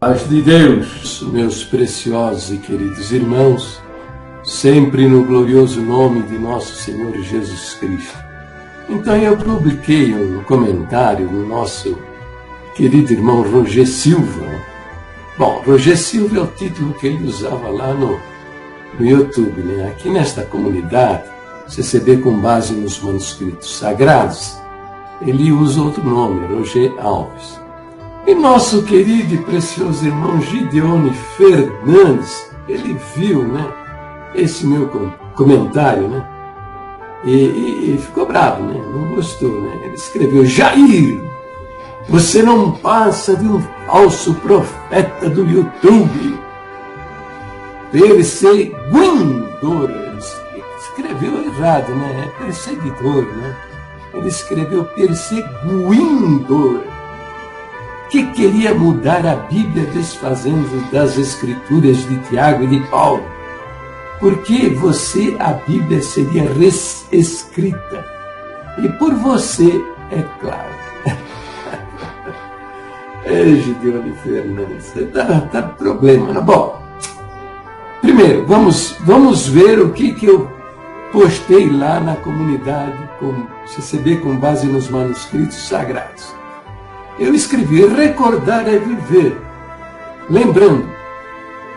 Paz de Deus, meus preciosos e queridos irmãos, sempre no glorioso nome de nosso Senhor Jesus Cristo. Então eu publiquei um comentário do nosso querido irmão Roger Silva. Bom, Roger Silva é o título que ele usava lá no YouTube, né? Aqui nesta comunidade, CCB com base nos manuscritos sagrados, ele usa outro nome, Roger Alves. E nosso querido e precioso irmão Gideone Fernandes, ele viu, né, esse meu comentário, né, e ficou bravo, né, não gostou, né, ele escreveu: Jair, você não passa de um falso profeta do YouTube, perseguidor. Ele escreveu errado, né, é perseguidor, né, ele escreveu perseguidor, que queria mudar a Bíblia desfazendo das escrituras de Tiago e de Paulo, porque a Bíblia seria reescrita, e por você, é claro. Gideone Fernandes, tá problema, não? Bom, primeiro, vamos ver o que eu postei lá na comunidade com CCB com base nos manuscritos sagrados. Eu escrevi: recordar é viver. Lembrando,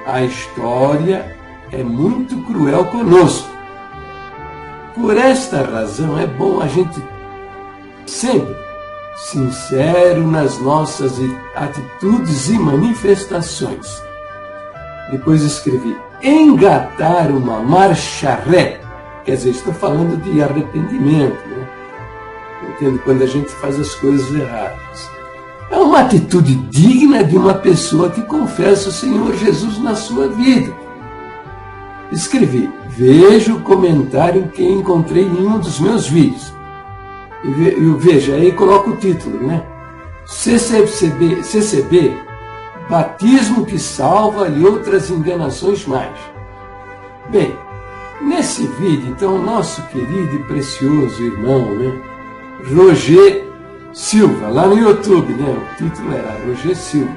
a história é muito cruel conosco. Por esta razão é bom a gente sempre sincero nas nossas atitudes e manifestações. Depois escrevi: engatar uma marcha ré. Quer dizer, estou falando de arrependimento, né? Entendo, quando a gente faz as coisas erradas. É uma atitude digna de uma pessoa que confessa o Senhor Jesus na sua vida. Escrevi: veja o comentário que encontrei em um dos meus vídeos. E veja, aí coloco o título, né? CCB, batismo que salva e outras enganações mais. Bem, nesse vídeo, então, nosso querido e precioso irmão, né, Roger Silva, lá no YouTube, né? O título era Roger Silva.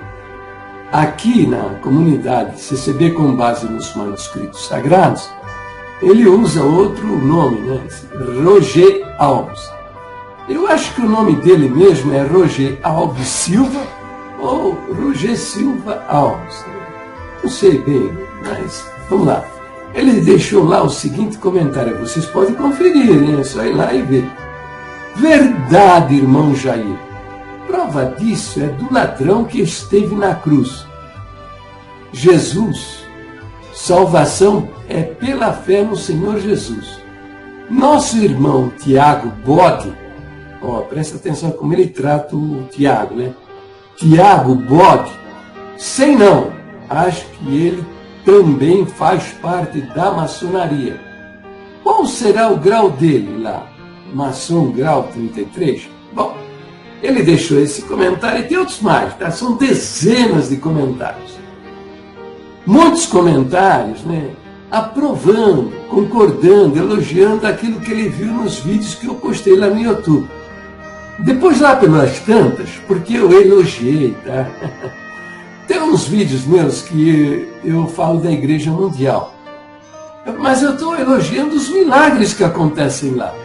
Aqui na comunidade CCB com base nos manuscritos sagrados, ele usa outro nome, né? Roger Alves. Eu acho que o nome dele mesmo é Roger Alves Silva ou Roger Silva Alves. Não sei bem, mas vamos lá. Ele deixou lá o seguinte comentário, vocês podem conferir, né? É só ir lá e ver. Verdade, irmão Jair. Prova disso é do ladrão que esteve na cruz. Jesus, salvação é pela fé no Senhor Jesus. Nosso irmão Tiago Bode, presta atenção como ele trata o Tiago, né? Tiago Bode, sei não, acho que ele também faz parte da maçonaria. Qual será o grau dele lá? Maçom grau 33? Bom, ele deixou esse comentário e tem outros mais, tá? São dezenas de comentários. Muitos comentários, né? Aprovando, concordando, elogiando aquilo que ele viu nos vídeos que eu postei lá no YouTube. Depois lá pelas tantas, porque eu elogiei, tá? Tem uns vídeos meus que eu falo da Igreja Mundial, mas eu estou elogiando os milagres que acontecem lá,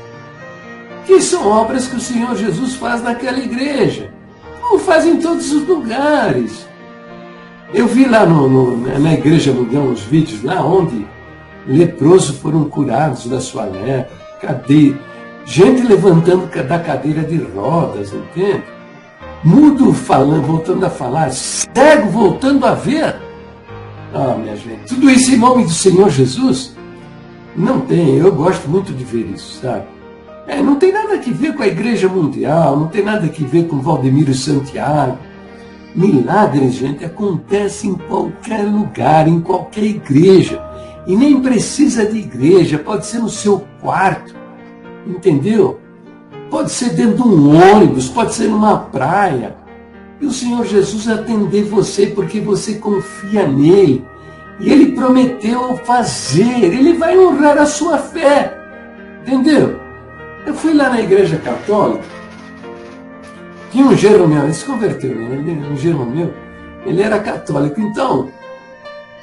que são obras que o Senhor Jesus faz naquela igreja, como faz em todos os lugares. Eu vi lá na Igreja Mundial uns vídeos lá onde leprosos foram curados da sua lepra, gente levantando da cadeira de rodas, entende? Mudo voltando a falar, cego voltando a ver. Minha gente, tudo isso em nome do Senhor Jesus? Não tem, eu gosto muito de ver isso, sabe? Não tem nada a ver com a Igreja Mundial, não tem nada a ver com Valdemiro Santiago. Milagres, gente, acontecem em qualquer lugar, em qualquer igreja. E nem precisa de igreja, pode ser no seu quarto, entendeu? Pode ser dentro de um ônibus, pode ser numa praia. E o Senhor Jesus atender você porque você confia nele. E ele prometeu fazer, ele vai honrar a sua fé. Entendeu? Eu fui lá na Igreja Católica, tinha um genro meu, ele se converteu, né? Um genro meu, Ele era católico. Então,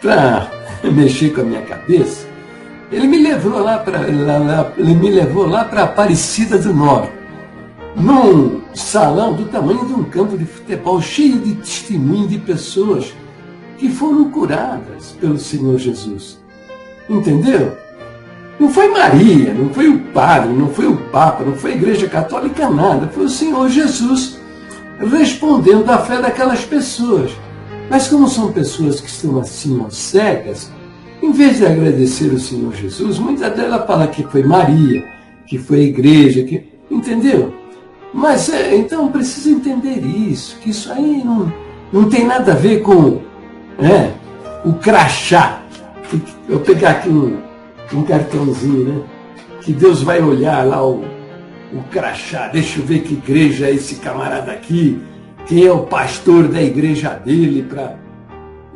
para mexer com a minha cabeça, ele me levou lá para Aparecida do Norte, num salão do tamanho de um campo de futebol, cheio de testemunhos de pessoas que foram curadas pelo Senhor Jesus. Entendeu? Não foi Maria, não foi o padre, não foi o Papa, não foi a Igreja Católica, nada. Foi o Senhor Jesus respondendo à fé daquelas pessoas. Mas como são pessoas que estão assim, cegas, em vez de agradecer o Senhor Jesus, muitas delas falam que foi Maria, que foi a igreja, entendeu? Mas então precisa entender isso, que isso aí não tem nada a ver com o crachá. Eu vou pegar aqui um cartãozinho, né? Que Deus vai olhar lá o crachá, deixa eu ver que igreja é esse camarada aqui, quem é o pastor da igreja dele.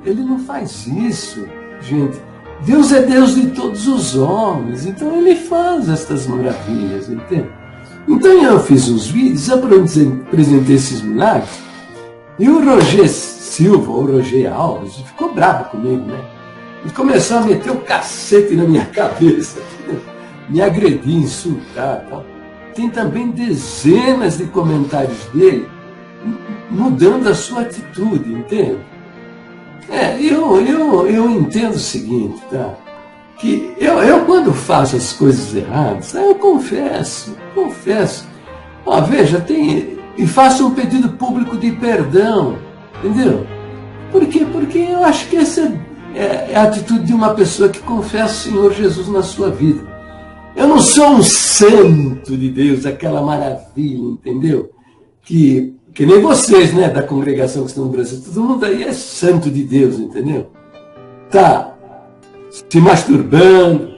Ele não faz isso, gente. Deus é Deus de todos os homens, então ele faz estas maravilhas, entende? Então eu fiz uns vídeos, apresentei esses milagres, e o Roger Silva, ou Roger Alves, ficou bravo comigo, né? Ele começou a meter o cacete na minha cabeça, me agredir, insultar, tal. Tem também dezenas de comentários dele mudando a sua atitude, entende? Eu entendo o seguinte, tá? Que eu quando faço as coisas erradas, eu confesso. Ó, veja, e faço um pedido público de perdão, entendeu? Por quê? Porque eu acho que essa é a atitude de uma pessoa que confessa o Senhor Jesus na sua vida. Eu não sou um santo de Deus, aquela maravilha, entendeu? Que nem vocês, né, da congregação que estão no Brasil, todo mundo aí é santo de Deus, entendeu? Tá se masturbando,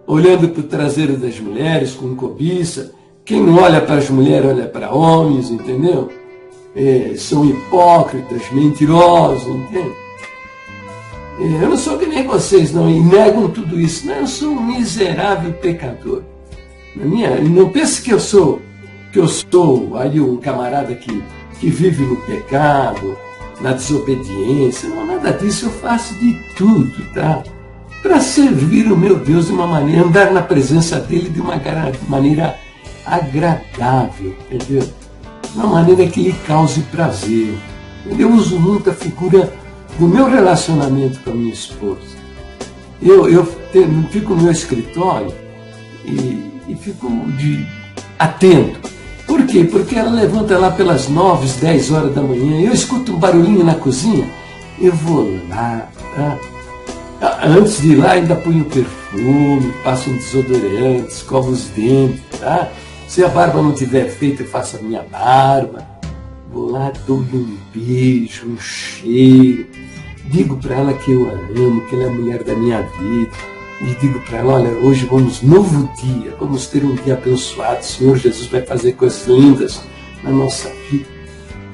olhando para o traseiro das mulheres com cobiça. Quem não olha para as mulheres, olha para homens, entendeu? São hipócritas, mentirosos, entende? Eu não sou que nem vocês, não, e negam tudo isso. Não, eu sou um miserável pecador. Não pense que eu sou aí um camarada que vive no pecado, na desobediência. Não, nada disso. Eu faço de tudo, tá? Para servir o meu Deus de uma maneira, andar na presença dele de uma maneira agradável, entendeu? De uma maneira que lhe cause prazer. Eu uso muito a figura do meu relacionamento com a minha esposa. Eu fico no meu escritório e fico atento. Por quê? Porque ela levanta lá pelas 9, 10 horas da manhã, eu escuto um barulhinho na cozinha, eu vou lá, tá? Antes de ir lá, ainda ponho perfume, passo um desodorante, escovo os dentes, tá? Se a barba não tiver feita, eu faço a minha barba. Vou lá, dou-lhe um beijo, um cheiro. Digo para ela que eu a amo, que ela é a mulher da minha vida. E digo para ela, olha, hoje vamos, novo dia, vamos ter um dia abençoado. O Senhor Jesus vai fazer coisas lindas na nossa vida.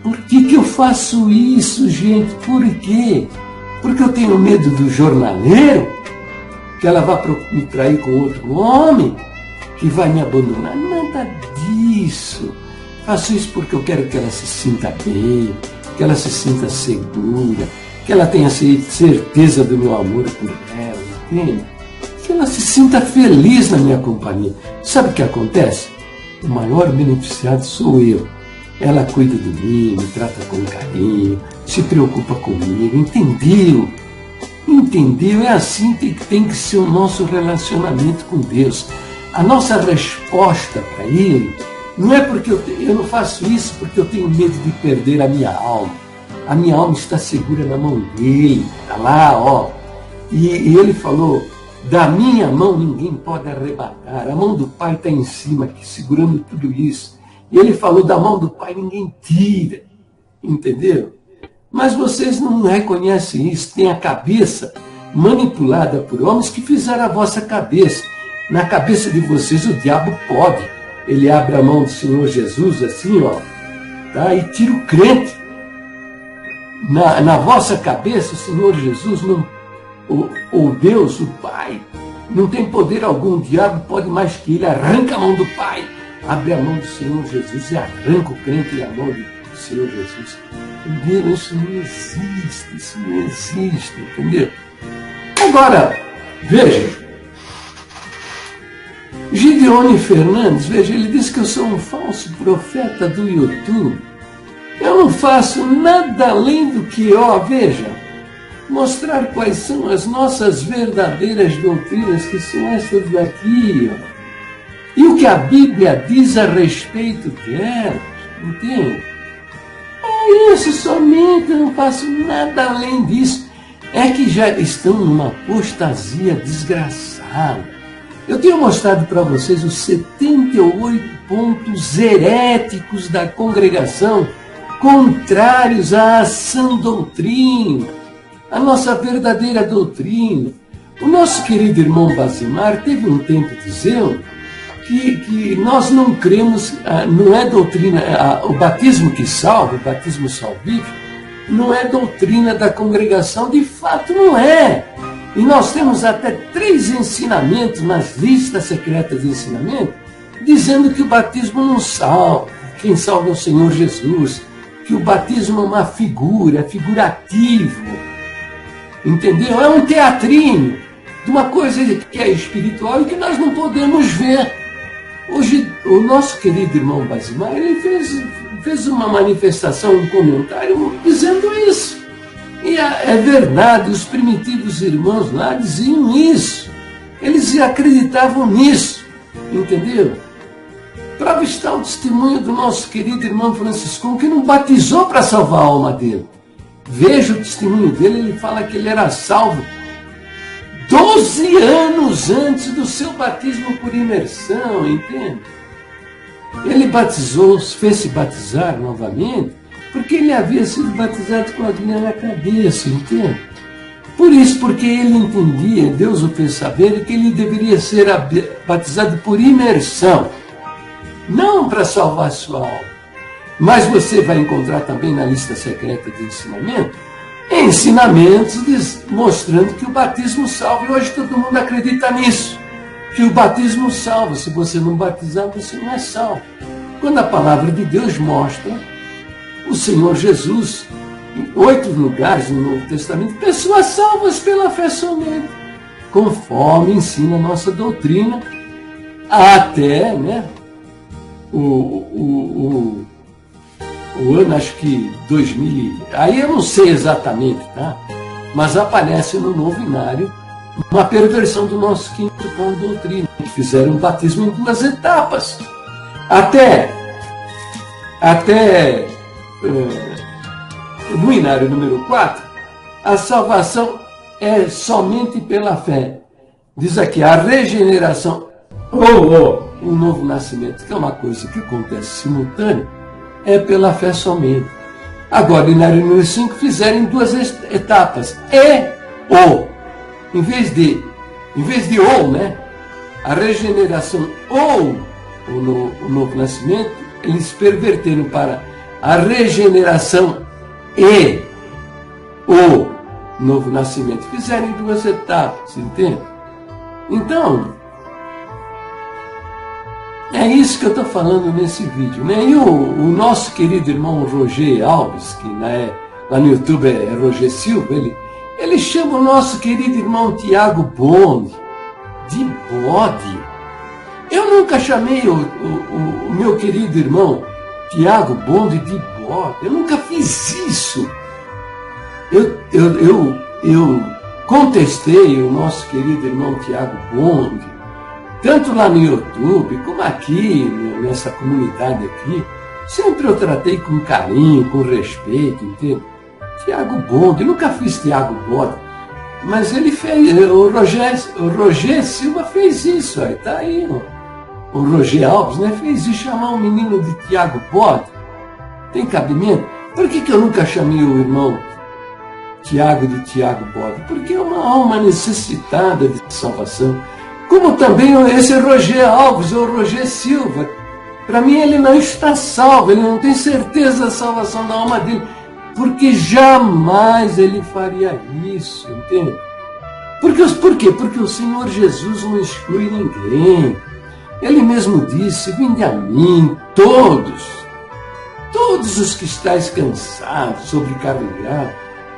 Por que eu faço isso, gente? Por quê? Porque eu tenho medo do jornaleiro, que ela vá me trair com outro homem, que vai me abandonar. Nada disso. Faço isso porque eu quero que ela se sinta bem, que ela se sinta segura, que ela tenha certeza do meu amor por ela, entende? Que ela se sinta feliz na minha companhia. Sabe o que acontece? O maior beneficiado sou eu. Ela cuida de mim, me trata com carinho, se preocupa comigo, entendeu? Entendeu? É assim que tem que ser o nosso relacionamento com Deus. A nossa resposta para Ele não é porque eu não faço isso porque eu tenho medo de perder a minha alma. A minha alma está segura na mão dele, está lá, ó. E ele falou, da minha mão ninguém pode arrebatar. A mão do Pai está em cima, aqui, segurando tudo isso. E ele falou, da mão do Pai ninguém tira. Entendeu? Mas vocês não reconhecem isso. Tem a cabeça manipulada por homens que fizeram a vossa cabeça. Na cabeça de vocês o diabo pode. Ele abre a mão do Senhor Jesus assim, ó, tá? E tira o crente. Na vossa cabeça, o Senhor Jesus, ou Deus, o Pai, não tem poder algum. O diabo pode mais que ele. Arranca a mão do Pai, abre a mão do Senhor Jesus e arranca o crente da mão do Senhor Jesus. Entenderam? Isso não existe, entendeu? Agora, veja, Gideone Fernandes, veja, ele diz que eu sou um falso profeta do YouTube. Eu não faço nada além do que, veja, mostrar quais são as nossas verdadeiras doutrinas, que são essas daqui, e o que a Bíblia diz a respeito delas, entende? É isso somente, eu não faço nada além disso. É que já estão numa apostasia desgraçada. Eu tenho mostrado para vocês os 78 pontos heréticos da congregação, contrários à sã doutrina, à nossa verdadeira doutrina. O nosso querido irmão Basimar teve um tempo dizendo que nós não cremos, não é doutrina, o batismo que salva, o batismo salvífico, não é doutrina da congregação, de fato não é. E nós temos até 3 ensinamentos nas listas secretas de ensinamento, dizendo que o batismo não salva, quem salva é o Senhor Jesus, que o batismo é uma figura, é figurativo, entendeu? É um teatrinho de uma coisa que é espiritual e que nós não podemos ver. Hoje, o nosso querido irmão Basimar, ele fez uma manifestação, um comentário dizendo isso. E é verdade, os primitivos irmãos lá diziam isso. Eles acreditavam nisso, entendeu? Prova está o testemunho do nosso querido irmão Franciscão, que não batizou para salvar a alma dele. Veja o testemunho dele, ele fala que ele era salvo 12 anos antes do seu batismo por imersão, entende? Ele batizou, fez-se batizar novamente, porque ele havia sido batizado com a aguinha na cabeça, entende? Por isso, porque ele entendia, Deus o fez saber, que ele deveria ser batizado por imersão, não para salvar sua alma. Mas você vai encontrar também na lista secreta de ensinamentos mostrando que o batismo salva. E hoje todo mundo acredita nisso, que o batismo salva. Se você não batizar, você não é salvo. Quando a palavra de Deus mostra o Senhor Jesus, em 8 lugares no Novo Testamento, pessoas salvas pela fé somente, conforme ensina a nossa doutrina, até, né, o ano, acho que 2000, aí eu não sei exatamente, tá? Mas aparece no novinário uma perversão do nosso 5º ponto de doutrina, que fizeram o batismo em 2 etapas. Até no inário número 4, a salvação é somente pela fé. Diz aqui, a regeneração, o novo nascimento, que é uma coisa que acontece simultânea, é pela fé somente. Agora, no inário número 5, fizeram em 2 etapas. Em vez de né? A regeneração ou o novo nascimento, eles perverteram para a regeneração e o novo nascimento. Fizeram em 2 etapas, entende? Então, é isso que eu estou falando nesse vídeo, né? E o nosso querido irmão Roger Alves, que lá no YouTube é Roger Silva, ele chama o nosso querido irmão Tiago Bond de bode. Eu nunca chamei o meu querido irmão Tiago Bond de bode. Eu nunca fiz isso. Eu contestei o nosso querido irmão Tiago Bond, tanto lá no YouTube, como aqui, nessa comunidade aqui. Sempre eu tratei com carinho, com respeito, entende? Tiago Bond, eu nunca fiz Tiago Bond, mas ele fez, o Roger Silva fez isso, aí, tá aí, o Roger Alves, né, fez isso, chamar um menino de Tiago Bond. Tem cabimento? Por que eu nunca chamei o irmão Tiago de Tiago Bode? Porque é uma alma necessitada de salvação. Como também esse Roger Alves ou Roger Silva. Para mim ele não está salvo, ele não tem certeza da salvação da alma dele, porque jamais ele faria isso, entende? Por quê? Porque o Senhor Jesus não exclui ninguém. Ele mesmo disse, vinde a mim, todos todos os que estáis cansados, sobrecarregados,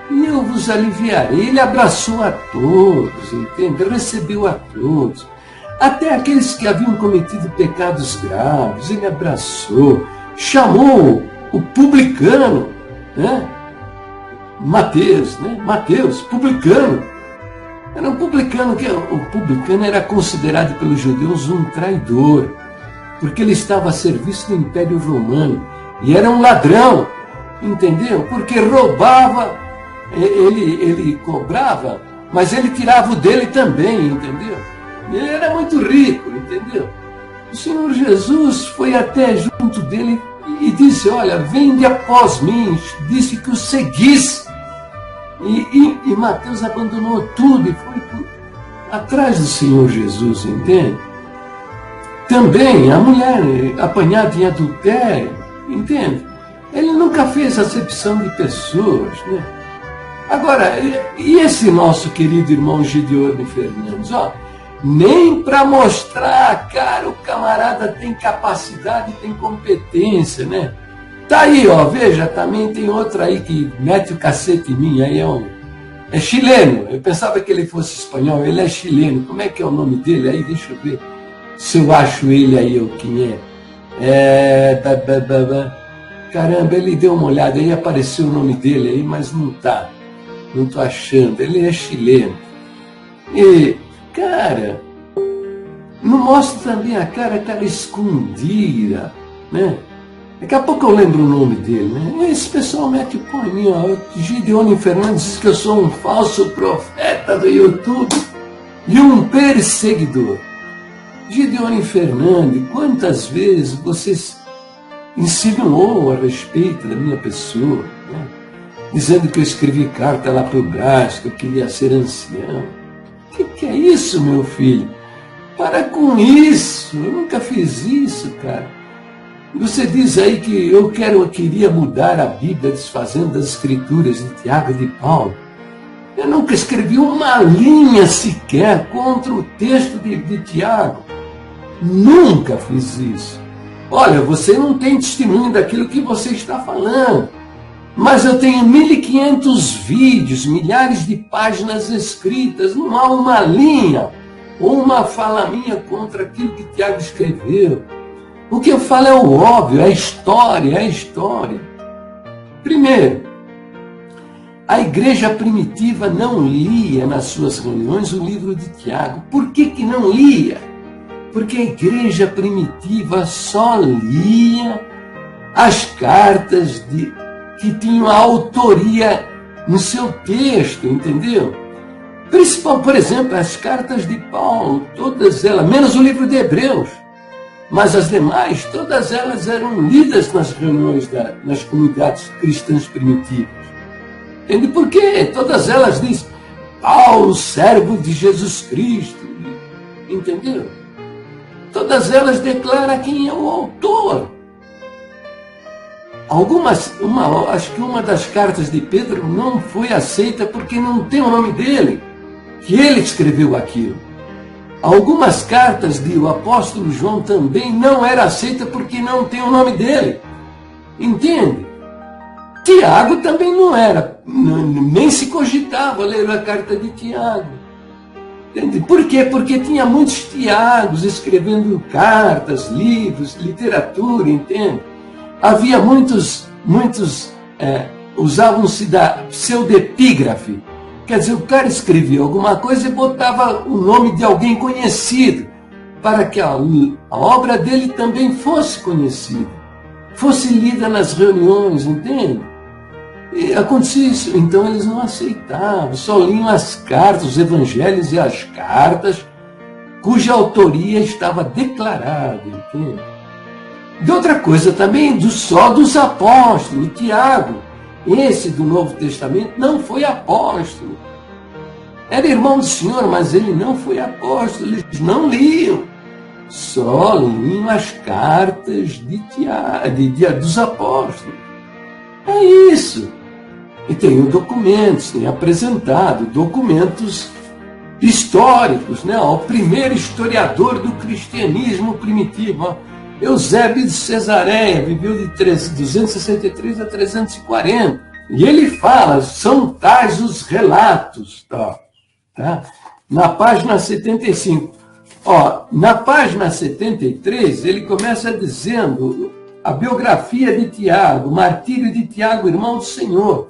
e eu vos aliviarei. Ele abraçou a todos, entende? Recebeu a todos. Até aqueles que haviam cometido pecados graves, ele abraçou, chamou o publicano, né? Mateus, publicano. Era um publicano, o publicano era considerado pelos judeus um traidor, porque ele estava a serviço do Império Romano, e era um ladrão, entendeu? Porque roubava, ele cobrava, mas ele tirava o dele também, entendeu? Ele era muito rico, entendeu? O Senhor Jesus foi até junto dele e disse: olha, vende após mim, disse que o seguisse. E Mateus abandonou tudo e foi atrás do Senhor Jesus, entende? Também a mulher apanhada em adultério, entende? Ele nunca fez acepção de pessoas, né? Agora, e esse nosso querido irmão Gideone Fernandes, ó, nem para mostrar, cara, o camarada tem capacidade, tem competência, né? Tá aí, ó, veja, também tem outra aí que mete o cacete em mim, aí é chileno. Eu pensava que ele fosse espanhol, ele é chileno. Como é que é o nome dele aí? Deixa eu ver se eu acho ele aí, ou quem é. Caramba, ele deu uma olhada aí, apareceu o nome dele aí, mas não tá. Não tô achando. Ele é chileno. E, cara, não mostra também a cara escondida, né? Daqui a pouco eu lembro o nome dele, né? Esse pessoal mete o pau em mim, ó. Gideone Fernandes diz que eu sou um falso profeta do YouTube e um perseguidor. Gideone Fernandes, quantas vezes vocês insinuou a respeito da minha pessoa, né? Dizendo que eu escrevi carta lá para o Brás, que eu queria ser ancião. O que é isso, meu filho? Para com isso, eu nunca fiz isso, cara. Você diz aí que eu queria mudar a Bíblia desfazendo as escrituras de Tiago e de Paulo. Eu nunca escrevi uma linha sequer contra o texto de Tiago. Nunca fiz isso. Olha, você não tem testemunho daquilo que você está falando. Mas eu tenho 1.500 vídeos, milhares de páginas escritas. Não há uma linha ou uma fala minha contra aquilo que Tiago escreveu. O que eu falo é o óbvio, é a história. Primeiro, a igreja primitiva não lia nas suas reuniões o livro de Tiago. Por que não lia? Porque a igreja primitiva só lia as cartas que tinham a autoria no seu texto, entendeu? Por exemplo, as cartas de Paulo, todas elas, menos o livro de Hebreus. Mas as demais, todas elas eram lidas nas reuniões, nas comunidades cristãs primitivas. Entende por quê? Todas elas dizem, Paulo, servo de Jesus Cristo. Entendeu? Todas elas declaram quem é o autor. Acho que uma das cartas de Pedro não foi aceita porque não tem o nome dele, que ele escreveu aquilo. Algumas cartas do apóstolo João também não era aceita porque não tem o nome dele. Entende? Tiago também não era, nem se cogitava ler a carta de Tiago. Entende? Por quê? Porque tinha muitos Tiagos escrevendo cartas, livros, literatura, entende? Havia muitos usavam-se da pseudepígrafe. Quer dizer, o cara escrevia alguma coisa e botava o nome de alguém conhecido, para que a obra dele também fosse conhecida, fosse lida nas reuniões, entende? E acontecia isso, então eles não aceitavam, só liam as cartas, os evangelhos e as cartas, cuja autoria estava declarada, entende? E outra coisa também, só dos apóstolos, Tiago. Esse do Novo Testamento não foi apóstolo. Era irmão do Senhor, mas ele não foi apóstolo. Eles não liam. Só liam as cartas de Tiago, dos apóstolos. É isso. E tem documentos, tem apresentado documentos históricos, né? O primeiro historiador do cristianismo primitivo. Eusébio de Cesareia viveu de 263 a 340. E ele fala, são tais os relatos. Tá? Na página 75. Na página 73, ele começa dizendo a biografia de Tiago, o martírio de Tiago, irmão do Senhor.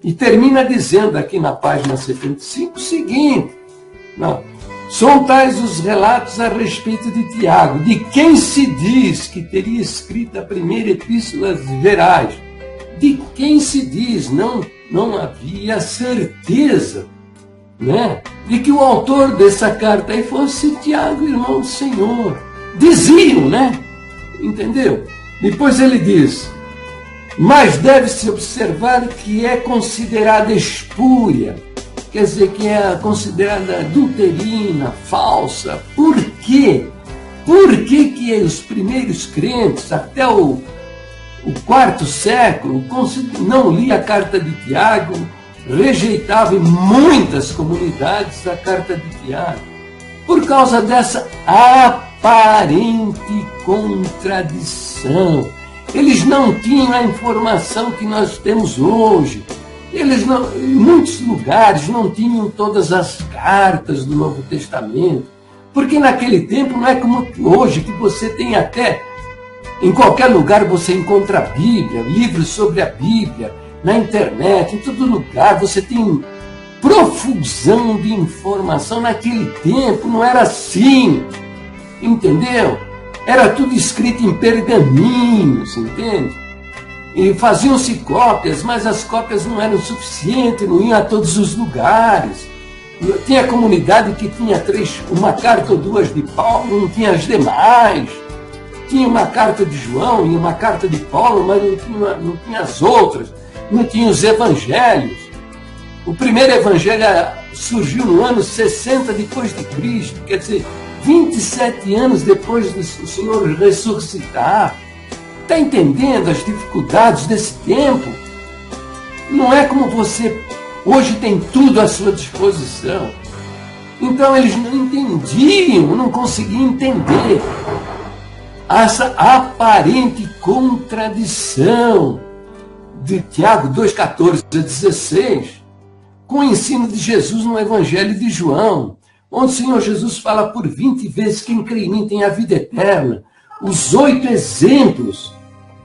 E termina dizendo aqui na página 75 o seguinte, são tais os relatos a respeito de Tiago, de quem se diz que teria escrito a primeira epístola verais, de quem se diz, não havia certeza, né, de que o autor dessa carta aí fosse Tiago, irmão do Senhor. Diziam, né? Entendeu? Depois ele diz, mas deve-se observar que é considerada espúria, quer dizer, que é considerada adulterina, falsa. Por quê? Por que os primeiros crentes, até o quarto século, não lia a carta de Tiago, rejeitava em muitas comunidades a carta de Tiago? Por causa dessa aparente contradição. Eles não tinham a informação que nós temos hoje. Eles não, em muitos lugares não tinham todas as cartas do Novo Testamento. Porque naquele tempo não é como hoje, que você tem até, em qualquer lugar você encontra a Bíblia, livros sobre a Bíblia, na internet, em todo lugar você tem profusão de informação. Naquele tempo não era assim, entendeu? Era tudo escrito em pergaminhos, entende? E faziam-se cópias, mas as cópias não eram suficientes, não iam a todos os lugares. Tinha comunidade que tinha uma carta ou duas de Paulo, não tinha as demais. Tinha uma carta de João e uma carta de Paulo, mas não tinha as outras. Não tinha os evangelhos. O primeiro evangelho surgiu no ano 60 depois de Cristo, quer dizer, 27 anos depois do Senhor ressuscitar. Está entendendo as dificuldades desse tempo? Não é como você hoje tem tudo à sua disposição. Então eles não entendiam, não conseguiam entender essa aparente contradição de Tiago 2,14 a 16 com o ensino de Jesus no Evangelho de João, onde o Senhor Jesus fala por 20 vezes: quem crê em mim tem a vida eterna. Os 8 exemplos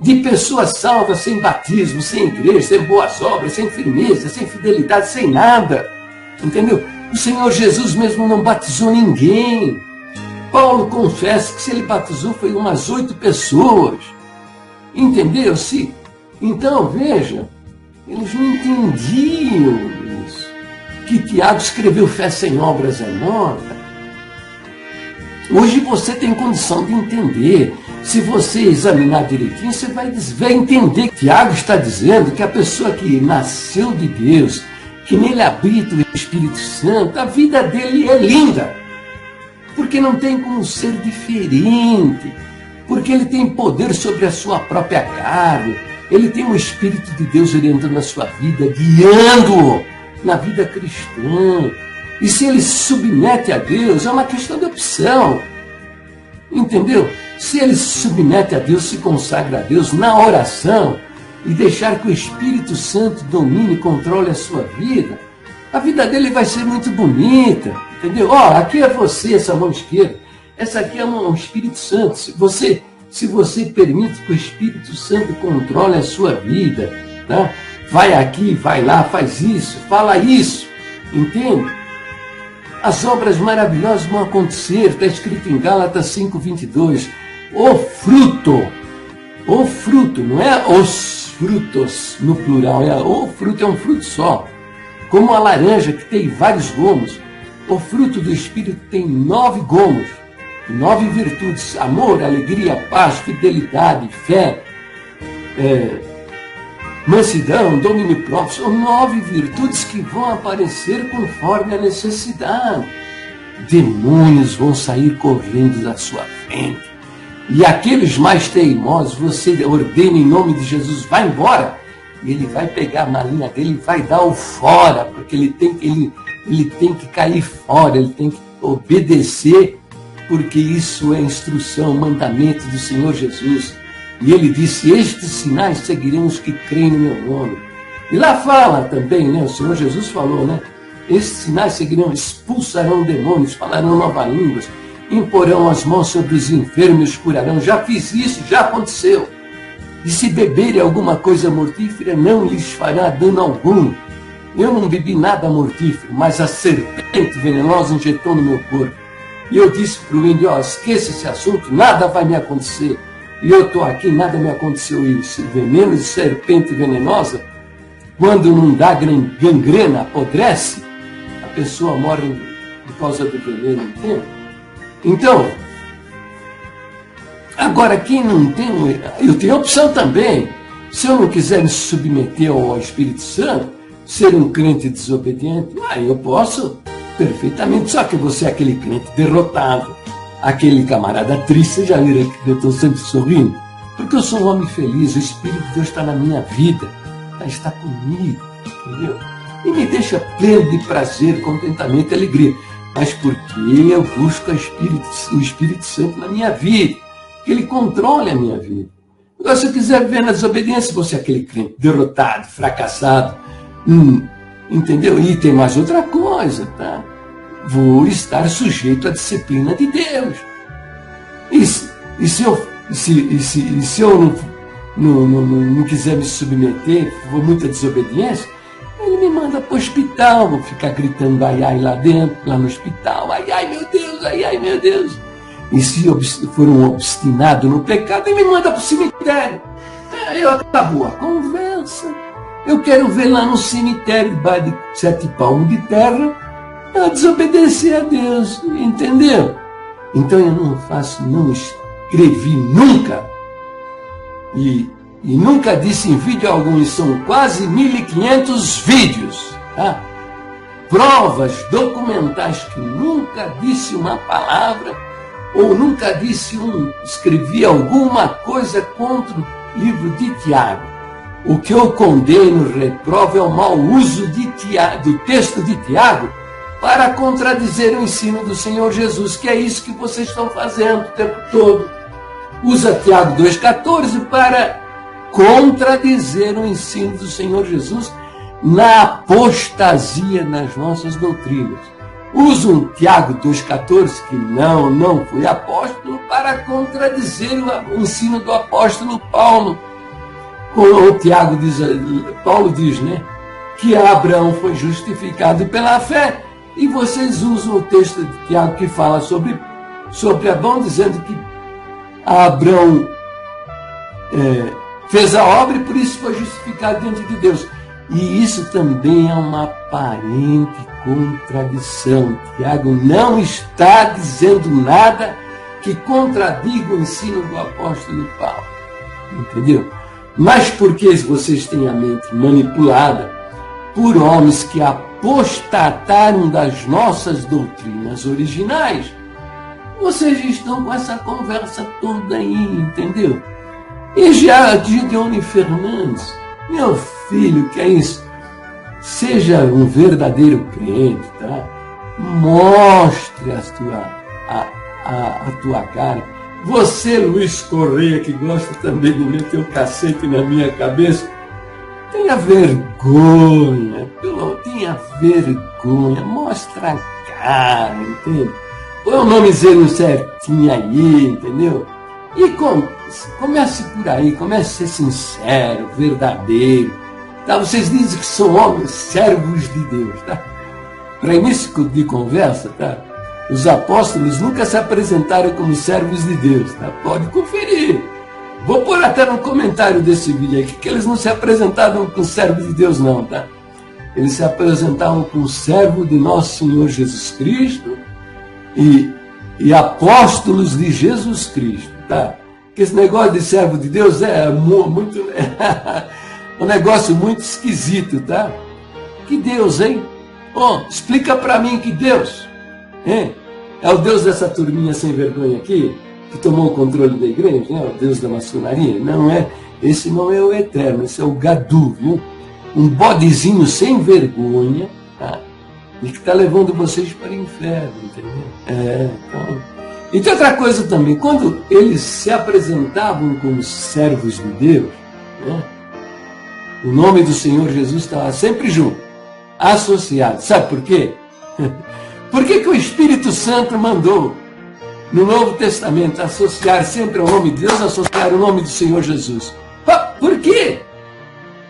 de pessoas salvas sem batismo, sem igreja, sem boas obras, sem firmeza, sem fidelidade, sem nada. Entendeu? O Senhor Jesus mesmo não batizou ninguém. Paulo confessa que se ele batizou foi umas 8 pessoas. Entendeu? Então, veja, eles não entendiam isso. Que Tiago escreveu fé sem obras é morta. Hoje você tem condição de entender. Se você examinar direitinho, você vai entender que Tiago está dizendo que a pessoa que nasceu de Deus, que nele habita o Espírito Santo, a vida dele é linda. Porque não tem como ser diferente. Porque ele tem poder sobre a sua própria carne. Ele tem o Espírito de Deus orientando a sua vida, guiando-o na vida cristã. E se ele se submete a Deus, é uma questão de opção. Entendeu? Se ele se submete a Deus, se consagra a Deus na oração e deixar que o Espírito Santo domine e controle a sua vida, a vida dele vai ser muito bonita. Entendeu? Aqui é você, essa mão esquerda. Essa aqui é um Espírito Santo. Se você permite que o Espírito Santo controle a sua vida, tá? Vai aqui, vai lá, faz isso, fala isso. Entende? As obras maravilhosas vão acontecer. Está escrito em Gálatas 5:22. O fruto, não é os frutos no plural, o fruto é um fruto só. Como a laranja que tem vários gomos, o fruto do Espírito tem 9 gomos, 9 virtudes: amor, alegria, paz, fidelidade, fé, mansidão, domínio próprio. São 9 virtudes que vão aparecer conforme a necessidade. Demônios vão sair correndo da sua frente. E aqueles mais teimosos, você ordena em nome de Jesus, vai embora. E ele vai pegar a malinha dele e vai dar o fora, porque ele tem que cair fora, ele tem que obedecer porque isso é instrução, mandamento do Senhor Jesus. E ele disse: estes sinais seguirão os que creem no meu nome. E lá fala também, né? O Senhor Jesus falou, né? Estes sinais seguirão, expulsarão demônios, falarão novas línguas, imporão as mãos sobre os enfermos, curarão. Já fiz isso, já aconteceu. E se beberem alguma coisa mortífera, não lhes fará dano algum. Eu não bebi nada mortífero, mas a serpente venenosa injetou no meu corpo. E eu disse para o índio: ó, esqueça esse assunto, nada vai me acontecer. E eu estou aqui, nada me aconteceu. Isso, veneno de serpente venenosa, quando não dá gangrena, apodrece, a pessoa morre por causa do veneno, entende? Então, agora quem não tem, eu tenho opção também. Se eu não quiser me submeter ao Espírito Santo, ser um crente desobediente, eu posso perfeitamente, só que você é aquele crente derrotado, aquele camarada triste. Você já viram que eu estou sempre sorrindo? Porque eu sou um homem feliz, o Espírito de Deus está na minha vida, está comigo, entendeu? E me deixa pleno de prazer, contentamento e alegria. Mas porque eu busco o Espírito Santo na minha vida, que ele controle a minha vida. Agora, se eu quiser viver na desobediência, você é aquele crente derrotado, fracassado, entendeu? E tem mais outra coisa, tá? Vou estar sujeito à disciplina de Deus. E se eu não quiser me submeter, for muita desobediência, ele me manda para o hospital, vou ficar gritando ai, ai lá dentro, lá no hospital, ai, ai, meu Deus, ai, ai, meu Deus. E se for um obstinado no pecado, ele me manda para o cemitério. Eu acabou a conversa. Eu quero ver lá no cemitério, debaixo de 7 palmos de terra, a desobedecer a Deus, entendeu? Então eu não escrevi nunca, e nunca disse em vídeo algum, e são quase 1.500 vídeos, tá? Provas documentais que nunca disse uma palavra, ou nunca escrevi alguma coisa contra o livro de Tiago. O que eu condeno, reprovo, é o mau uso do texto de Tiago para contradizer o ensino do Senhor Jesus, que é isso que vocês estão fazendo o tempo todo. Usa Tiago 2,14 para contradizer o ensino do Senhor Jesus na apostasia nas nossas doutrinas. Usa um Tiago 2,14, que não foi apóstolo, para contradizer o ensino do apóstolo Paulo. Paulo diz, né, que Abraão foi justificado pela fé, e vocês usam o texto de Tiago que fala sobre Abraão, dizendo que Abraão fez a obra e por isso foi justificado diante de Deus. E isso também é uma aparente contradição. Tiago não está dizendo nada que contradiga o ensino do apóstolo Paulo. Entendeu? Mas porque vocês têm a mente manipulada por homens que apostataram das nossas doutrinas originais, vocês estão com essa conversa toda aí, entendeu? E já Gideone Fernandes, meu filho, que é isso? Seja um verdadeiro crente, tá? Mostre a tua cara. Você, Luiz Correia, que gosta também de meter o cacete na minha cabeça, tenha vergonha, mostra a cara, entende? Põe o nomezinho certinho aí, entendeu? E comece por aí, comece a ser sincero, verdadeiro. Tá? Vocês dizem que são homens, servos de Deus, tá? Para início de conversa, tá? Os apóstolos nunca se apresentaram como servos de Deus, tá? Pode conferir. Vou pôr até no comentário desse vídeo aqui que eles não se apresentaram como servos de Deus, não, tá? Eles se apresentavam como servo de nosso Senhor Jesus Cristo e apóstolos de Jesus Cristo, tá? Porque esse negócio de servo de Deus é muito um negócio muito esquisito, tá? Que Deus, hein? Explica para mim que Deus, hein? É o Deus dessa turminha sem vergonha aqui, que tomou o controle da igreja, né? O Deus da maçonaria? Não é, esse não é o eterno, esse é o Gadu, viu? Um bodezinho sem vergonha, tá? E que está levando vocês para o inferno, entendeu? Então, E tem outra coisa também, quando eles se apresentavam como servos de Deus, né, o nome do Senhor Jesus estava sempre junto, associado. Sabe por quê? Por que o Espírito Santo mandou, no Novo Testamento, associar sempre ao nome de Deus, associar o nome do Senhor Jesus? Por quê?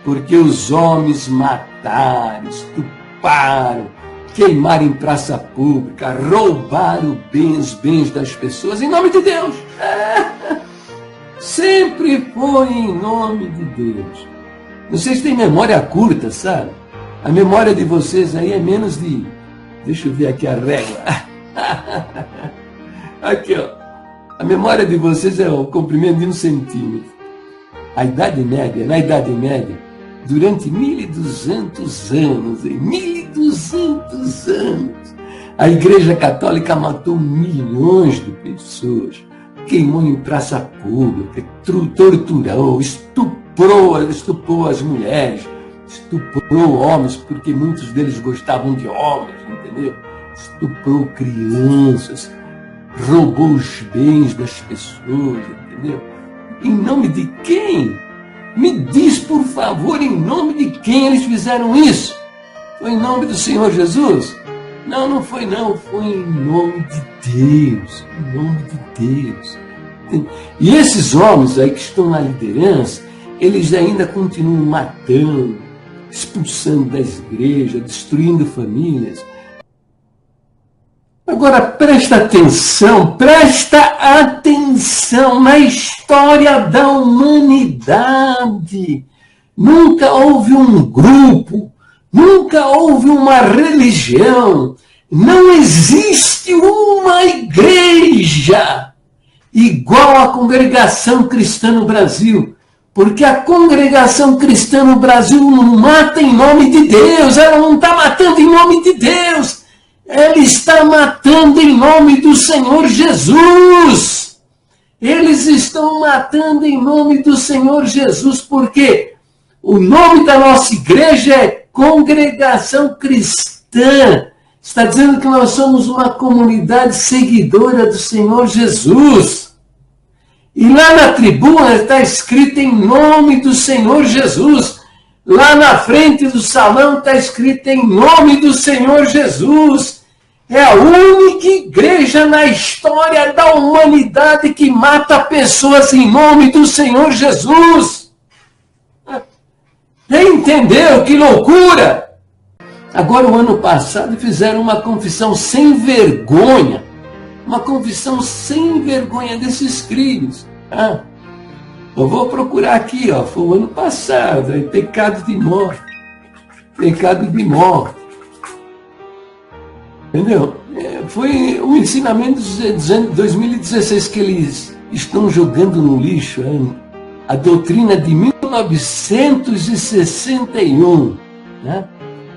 Porque os homens mataram, estupraram, queimaram em praça pública, roubaram os bens das pessoas em nome de Deus. Sempre foi em nome de Deus. Vocês têm memória curta, sabe? A memória de vocês aí é menos de... Deixa eu ver aqui a régua. Aqui, ó. A memória de vocês é o comprimento de 1 centímetro. Na Idade Média, durante 1.200 anos, 1.200 anos, a Igreja Católica matou milhões de pessoas, queimou em praça pública, torturou, estuprou as mulheres, estuprou homens, porque muitos deles gostavam de homens, entendeu? Estuprou crianças, roubou os bens das pessoas, entendeu? Em nome de quem? Me diz, por favor, em nome de quem eles fizeram isso? Foi em nome do Senhor Jesus? Não, não foi não, foi em nome de Deus, em nome de Deus. E esses homens aí que estão na liderança, eles ainda continuam matando, expulsando das igrejas, destruindo famílias. Agora presta atenção na história da humanidade. Nunca houve um grupo, nunca houve uma religião, não existe uma igreja igual à Congregação Cristã no Brasil. Porque a Congregação Cristã no Brasil não mata em nome de Deus, ela não está matando em nome de Deus. Ele está matando em nome do Senhor Jesus. Eles estão matando em nome do Senhor Jesus, porque o nome da nossa igreja é Congregação Cristã. Está dizendo que nós somos uma comunidade seguidora do Senhor Jesus. E lá na tribuna está escrito em nome do Senhor Jesus. Lá na frente do salão está escrito em nome do Senhor Jesus. É a única igreja na história da humanidade que mata pessoas em nome do Senhor Jesus. Entendeu? Que loucura! Agora, o ano passado, fizeram uma confissão sem vergonha. Uma confissão sem vergonha desses crimes. Eu vou procurar aqui, ó, foi o ano passado, é pecado de morte. Pecado de morte. Entendeu? Foi um ensinamento de 2016 que eles estão jogando no lixo, a doutrina de 1961, né?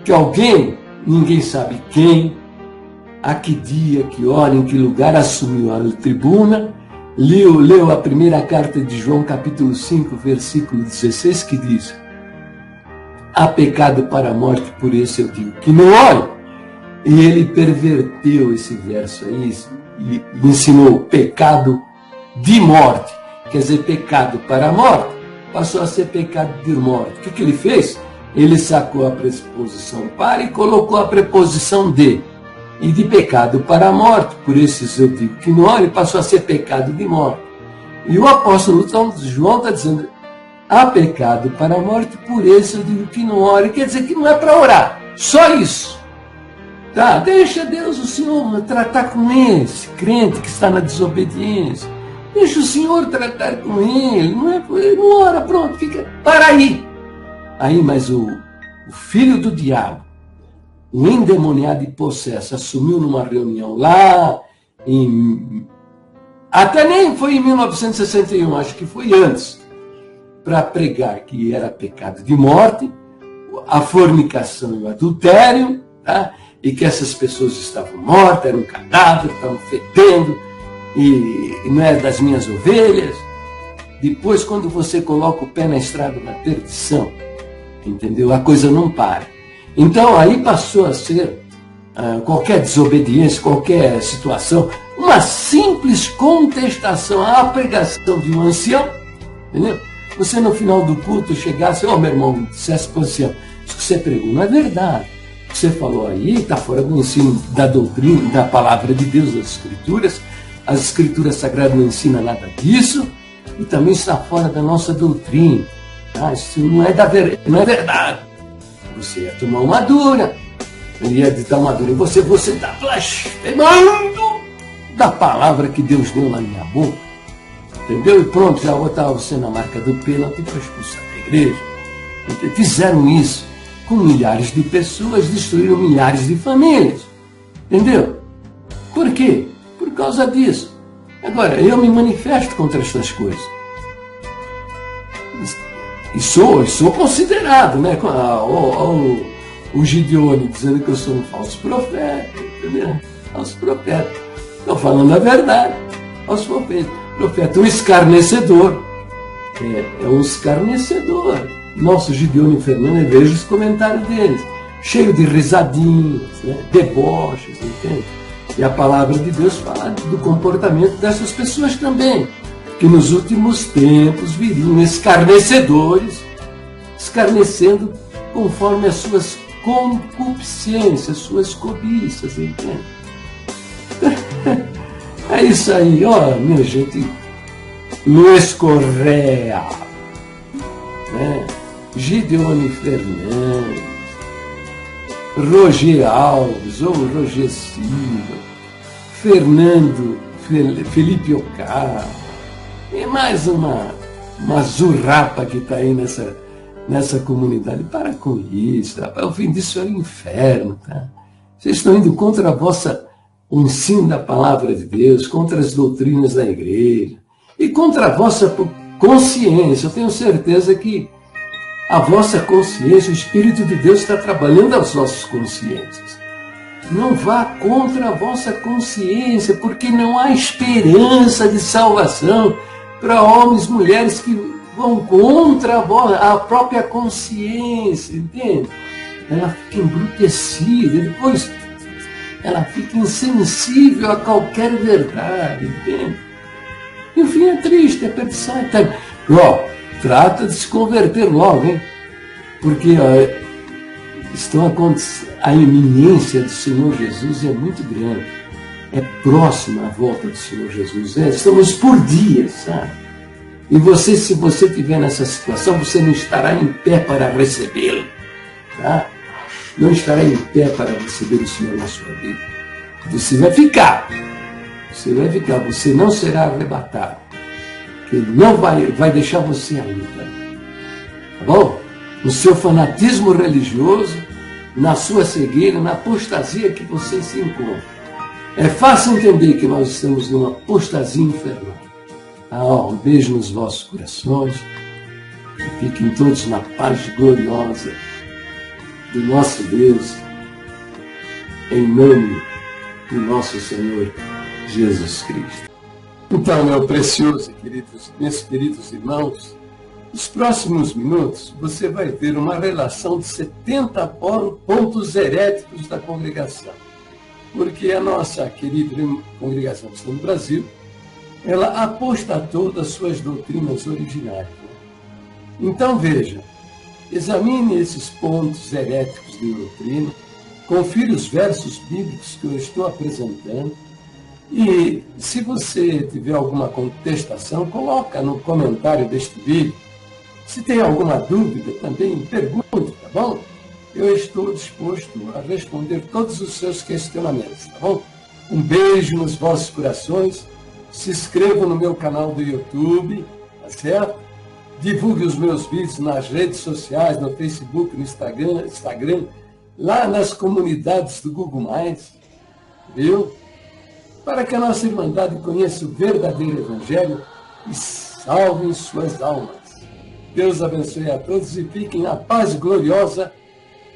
Que alguém, ninguém sabe quem, a que dia, que hora, em que lugar, assumiu a tribuna, leu a primeira carta de João, capítulo 5, versículo 16, que diz: há pecado para a morte, por isso eu digo que não olhe. E ele perverteu esse verso aí e ensinou pecado de morte. Quer dizer, pecado para a morte passou a ser pecado de morte. O que ele fez? Ele sacou a preposição para e colocou a preposição de. E de pecado para a morte, por isso eu digo que não olhe, passou a ser pecado de morte. E o apóstolo João está dizendo: há pecado para a morte, por isso eu digo que não olhe. Quer dizer que não é para orar, só isso. Tá, deixa Deus, o Senhor, tratar com esse crente que está na desobediência. Deixa o Senhor tratar com ele. Não ora, pronto, fica. Para aí. Aí, mas o filho do diabo, o endemoniado e possesso, assumiu numa reunião lá até nem foi em 1961, acho que foi antes, para pregar que era pecado de morte, a fornicação e o adultério, tá? E que essas pessoas estavam mortas, eram cadáveres, estavam fedendo, e não é das minhas ovelhas. Depois, quando você coloca o pé na estrada da perdição, entendeu? A coisa não para. Então, aí passou a ser qualquer desobediência, qualquer situação, uma simples contestação à pregação de um ancião, entendeu? Você no final do culto chegasse, meu irmão, dissesse para o ancião, isso que você pregou não é verdade. O que você falou aí está fora do ensino da doutrina, da palavra de Deus, das Escrituras. As Escrituras Sagradas não ensinam nada disso e também está fora da nossa doutrina. Tá? Isso não é verdade. Você ia tomar uma dura. Ele ia dar uma dura em você está blasfemando da palavra que Deus deu na minha boca. Entendeu? E pronto, já botava você na marca do pênalti para expulsar da igreja. Então, fizeram isso com milhares de pessoas, destruíram milhares de famílias. Entendeu? Por quê? Por causa disso. Agora, eu me manifesto contra essas coisas. E sou considerado, né? O Gideone dizendo que eu sou um falso profeta, entendeu? Falso profeta. Estou falando a verdade. Falso profeta, um escarnecedor. É um escarnecedor. Nosso Gideone Fernandes, eu vejo os comentários deles, cheio de risadinhas, né? Deboches, entende? E a palavra de Deus fala do comportamento dessas pessoas também, que nos últimos tempos viriam escarnecedores, escarnecendo conforme as suas concupiscências, suas cobiças, entende? É isso aí, ó, minha gente. Luiz Correa, né? Gideone Fernandes, Roger Alves, ou Roger Silva, Fernando Felipe Ocá, e mais uma zurrapa que está aí nessa comunidade. Para com isso, rapaz. O fim disso é o inferno, tá? Vocês estão indo contra o ensino da palavra de Deus, contra as doutrinas da igreja e contra a vossa consciência. Eu tenho certeza que a vossa consciência, o Espírito de Deus está trabalhando as vossas consciências. Não vá contra a vossa consciência, porque não há esperança de salvação para homens e mulheres que vão contra a própria consciência, entende? Ela fica embrutecida, depois ela fica insensível a qualquer verdade, entende? E o fim é triste, é perdição eterna. Trata de se converter logo, hein? Porque a iminência do Senhor Jesus é muito grande. É próxima a volta do Senhor Jesus. Estamos por dias, sabe? E você, se você estiver nessa situação, você não estará em pé para recebê-lo. Tá? Não estará em pé para receber o Senhor na sua vida. Você vai ficar. Você não será arrebatado. Ele não vai deixar você ainda. Tá bom? No seu fanatismo religioso, na sua cegueira, na apostasia que você se encontra. É fácil entender que nós estamos numa apostasia infernal. Um beijo nos vossos corações. Fiquem todos na paz gloriosa do nosso Deus, em nome do nosso Senhor Jesus Cristo. Então, meu precioso e meus queridos irmãos, nos próximos minutos você vai ter uma relação de 70 pontos heréticos da congregação. Porque a nossa querida congregação do Brasil, ela apostatou das suas doutrinas originárias. Então, veja, examine esses pontos heréticos de doutrina, confira os versos bíblicos que eu estou apresentando, e se você tiver alguma contestação, coloca no comentário deste vídeo. Se tem alguma dúvida, também pergunte, tá bom? Eu estou disposto a responder todos os seus questionamentos, tá bom? Um beijo nos vossos corações. Se inscreva no meu canal do YouTube, tá certo? Divulgue os meus vídeos nas redes sociais, no Facebook, no Instagram, lá nas comunidades do Google+, viu? Para que a nossa Irmandade conheça o verdadeiro Evangelho e salve suas almas. Deus abençoe a todos e fiquem na paz gloriosa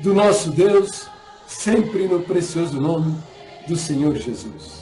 do nosso Deus, sempre no precioso nome do Senhor Jesus.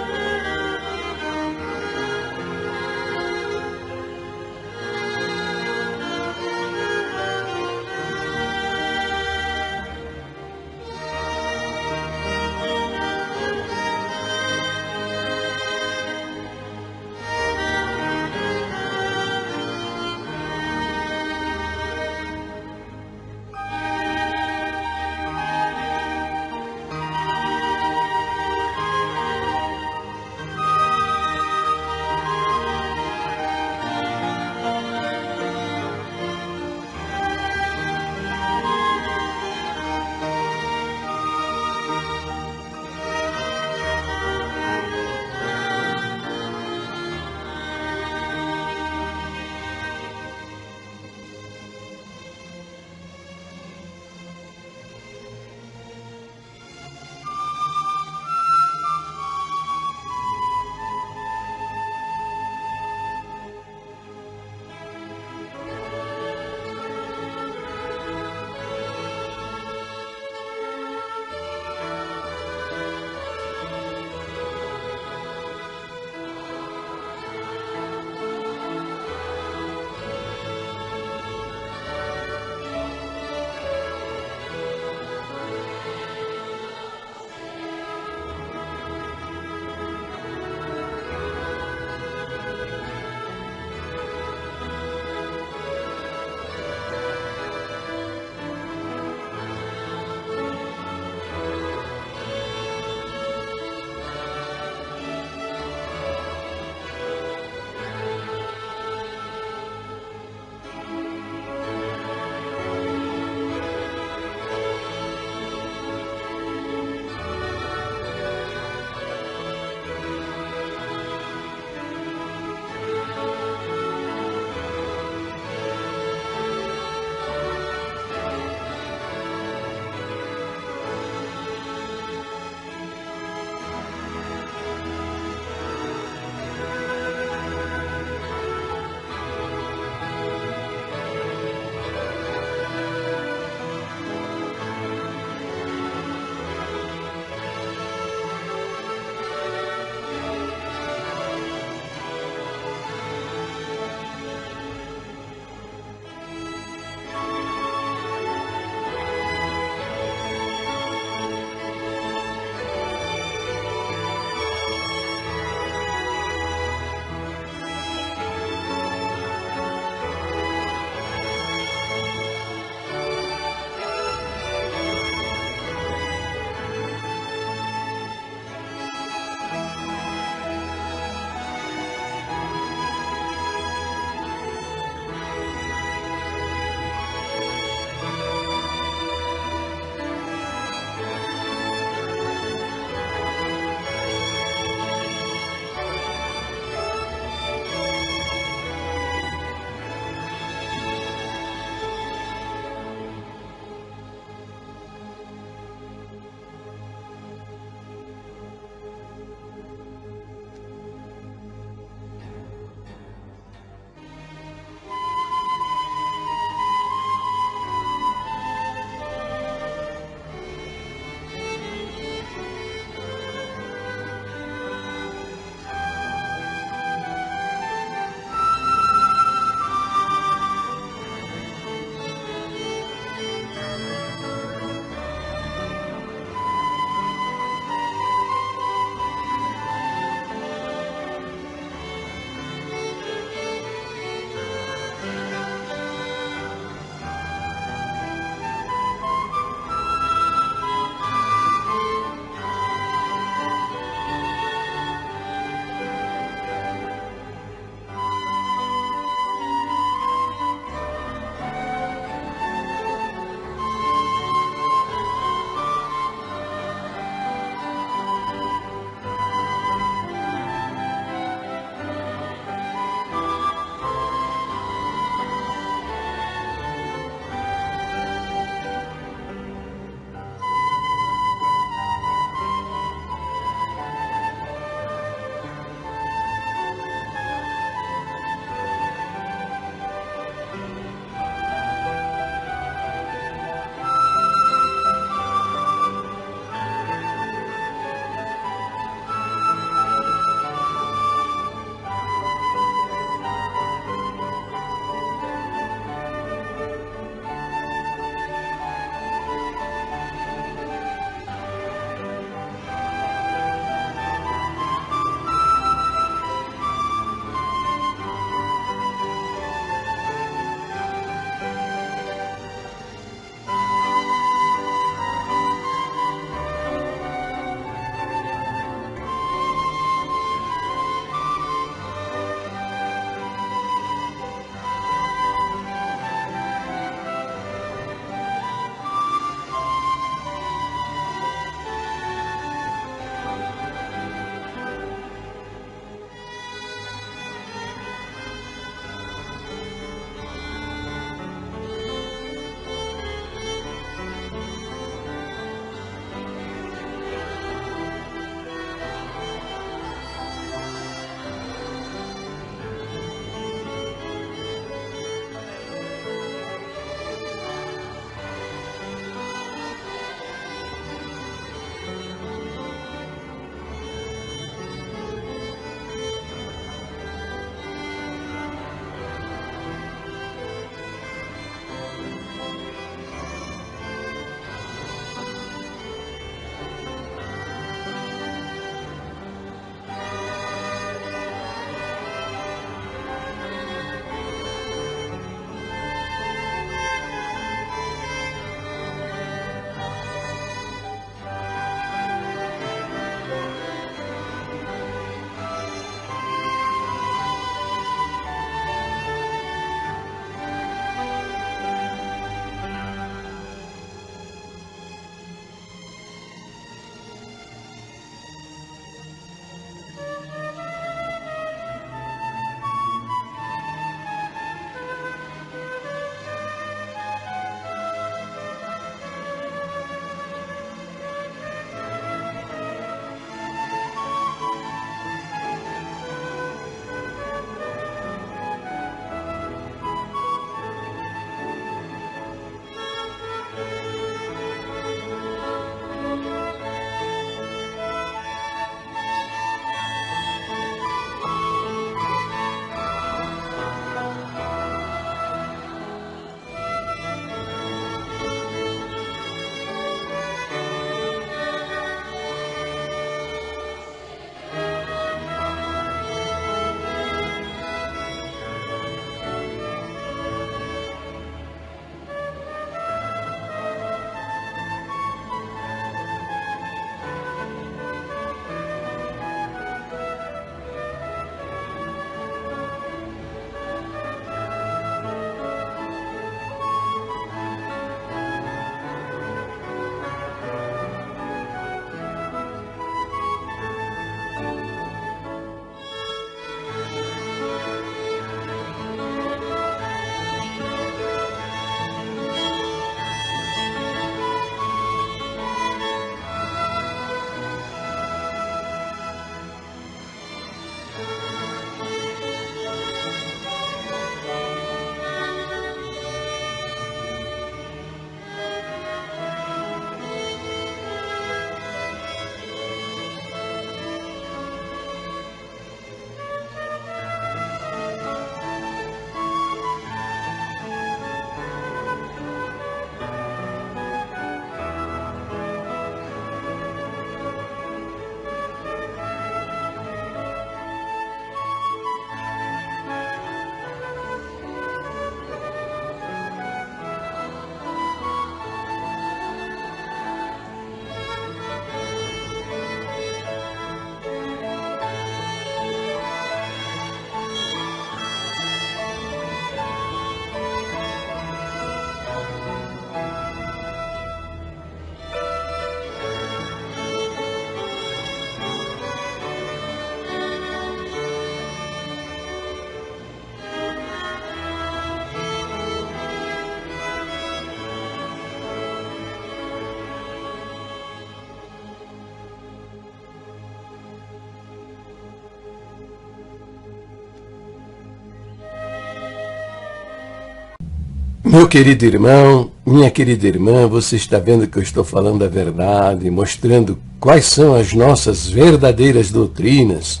Meu querido irmão, minha querida irmã, você está vendo que eu estou falando a verdade, mostrando quais são as nossas verdadeiras doutrinas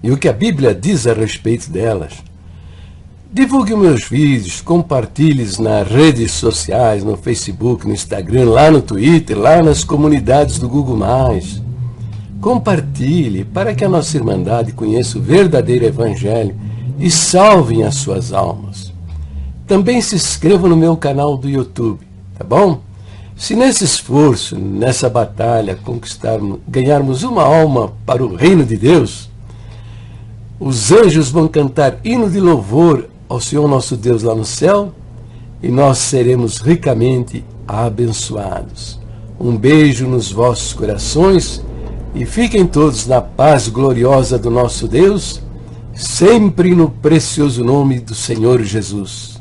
e o que a Bíblia diz a respeito delas. Divulgue meus vídeos, compartilhe-os nas redes sociais, no Facebook, no Instagram, lá no Twitter, lá nas comunidades do Google+. Compartilhe para que a nossa Irmandade conheça o verdadeiro Evangelho e salvem as suas almas. Também se inscreva no meu canal do YouTube, tá bom? Se nesse esforço, nessa batalha, ganharmos uma alma para o reino de Deus, os anjos vão cantar hino de louvor ao Senhor nosso Deus lá no céu e nós seremos ricamente abençoados. Um beijo nos vossos corações e fiquem todos na paz gloriosa do nosso Deus, sempre no precioso nome do Senhor Jesus.